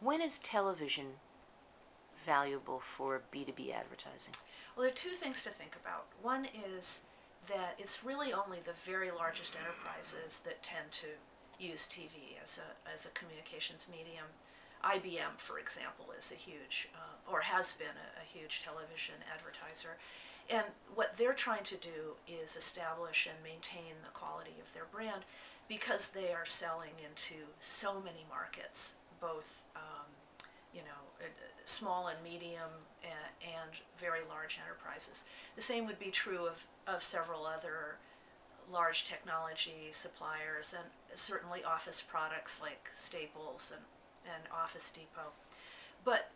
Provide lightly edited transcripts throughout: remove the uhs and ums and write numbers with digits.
When is television valuable for B2B advertising? Well, there are two things to think about. One is that it's really only the very largest enterprises that tend to use TV as a communications medium. IBM, for example, is a huge, or has been a huge television advertiser. And what they're trying to do is establish and maintain the quality of their brand because they are selling into so many markets, both small and medium and very large enterprises. The same would be true of several other large technology suppliers and certainly office products like Staples and Office Depot. But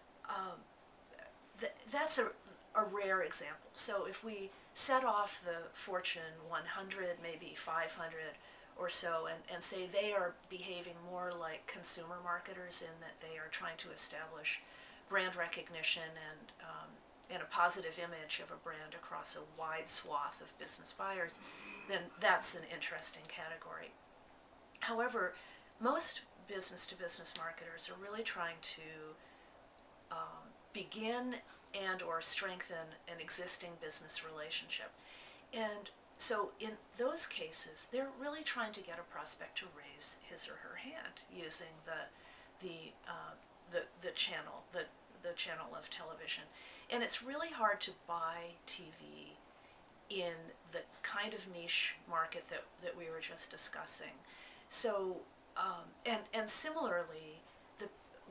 that's a rare example. So if we set off the Fortune 100, maybe 500 or so, and say they are behaving more like consumer marketers in that they are trying to establish brand recognition and a positive image of a brand across a wide swath of business buyers, then that's an interesting category. However, most business-to-business marketers are really trying to begin and or strengthen an existing business relationship. And so in those cases, they're really trying to get a prospect to raise his or her hand using the channel of television. And it's really hard to buy TV in the kind of niche market that we were just discussing. So, and similarly,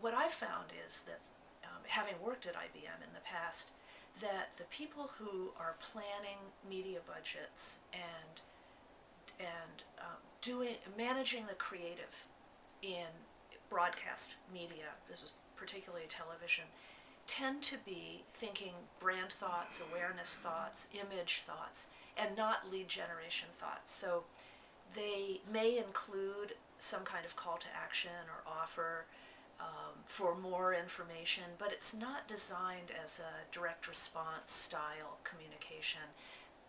what I've found is that, having worked at IBM in the past, that the people who are planning media budgets and managing the creative in broadcast media, this is particularly television, tend to be thinking brand thoughts, awareness thoughts, image thoughts, and not lead generation thoughts. So they may include some kind of call to action or offer for more information, but it's not designed as a direct response style communication,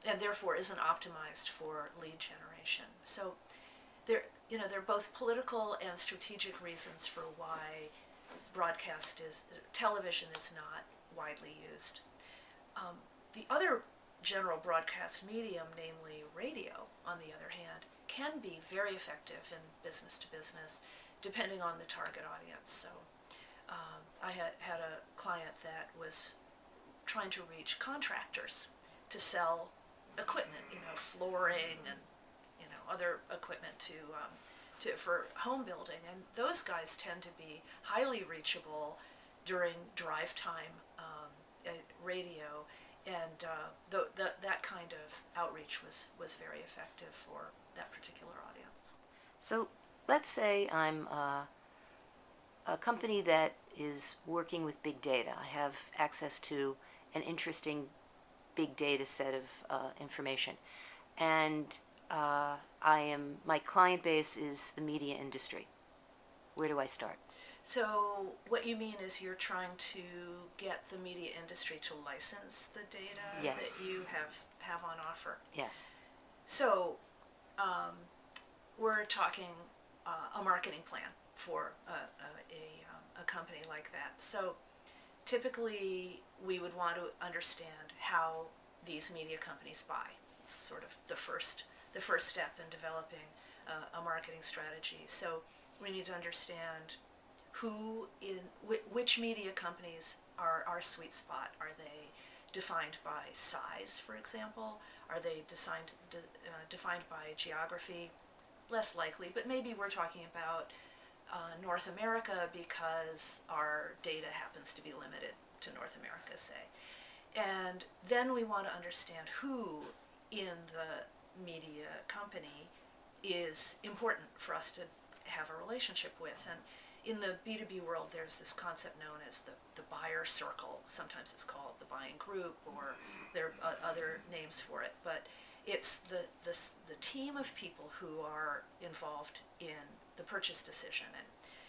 and therefore isn't optimized for lead generation. So there are both political and strategic reasons for why television is not widely used. The other general broadcast medium, namely radio, on the other hand, can be very effective in business to business, depending on the target audience. So I had a client that was trying to reach contractors to sell equipment, flooring and other equipment for home building, and those guys tend to be highly reachable during drive time radio, and that kind of outreach was very effective for that particular audience. So let's say I'm a company that is working with big data. I have access to an interesting big data set of information, and my client base is the media industry. Where do I start? So what you mean is you're trying to get the media industry to license the data Yes. that you have on offer. Yes. So we're talking a marketing plan for a company like that. So typically we would want to understand how these media companies buy. It's sort of the first step in developing a marketing strategy. So we need to understand which media companies are our sweet spot. Are they defined by size, for example? Are they defined by geography? Less likely, but maybe we're talking about North America because our data happens to be limited to North America, say. And then we want to understand who in the media company is important for us to have a relationship with. And in the B2B world, there's this concept known as the buyer circle. Sometimes it's called the buying group, or there are other names for it. But it's the team of people who are involved in the purchase decision. And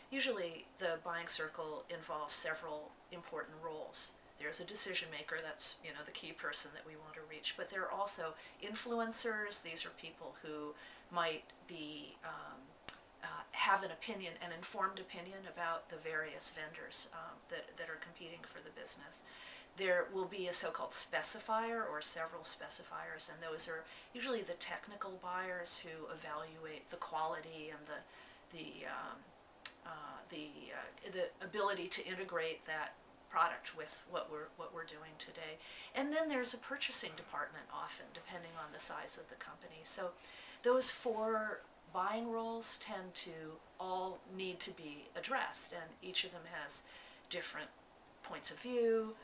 usually the buying circle involves several important roles. There's a decision maker, that's the key person that we want to reach, but there are also influencers. These are people who might be have an opinion, an informed opinion about the various vendors that are competing for the business. There will be a so-called specifier or several specifiers, and those are usually the technical buyers who evaluate the quality and the ability to integrate that product with what we're doing today. And then there's a purchasing department often, depending on the size of the company. So those four buying roles tend to all need to be addressed, and each of them has different points of view.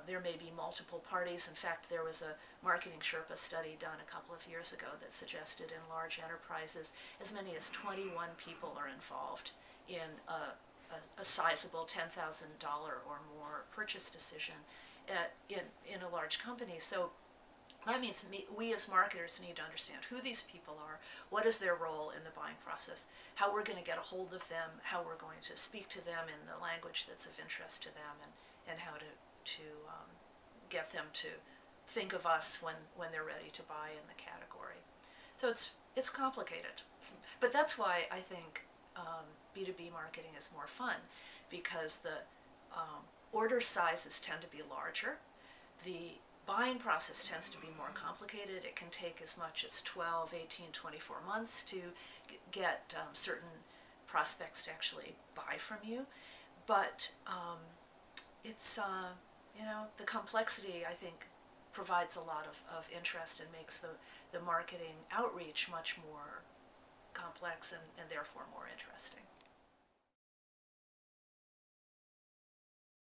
There may be multiple parties. In fact, there was a marketing Sherpa study done a couple of years ago that suggested in large enterprises as many as 21 people are involved in a sizable $10,000 or more purchase decision in a large company. So that means we as marketers need to understand who these people are, what is their role in the buying process, how we're going to get a hold of them, how we're going to speak to them in the language that's of interest to them, and how to get them to think of us when they're ready to buy in the category. So it's complicated, but that's why I think B2B marketing is more fun, because the order sizes tend to be larger. The buying process tends to be more complicated. It can take as much as 12, 18, 24 months to get certain prospects to actually buy from you. But it's, the complexity, I think, provides a lot of interest and makes the marketing outreach much more complex and therefore more interesting.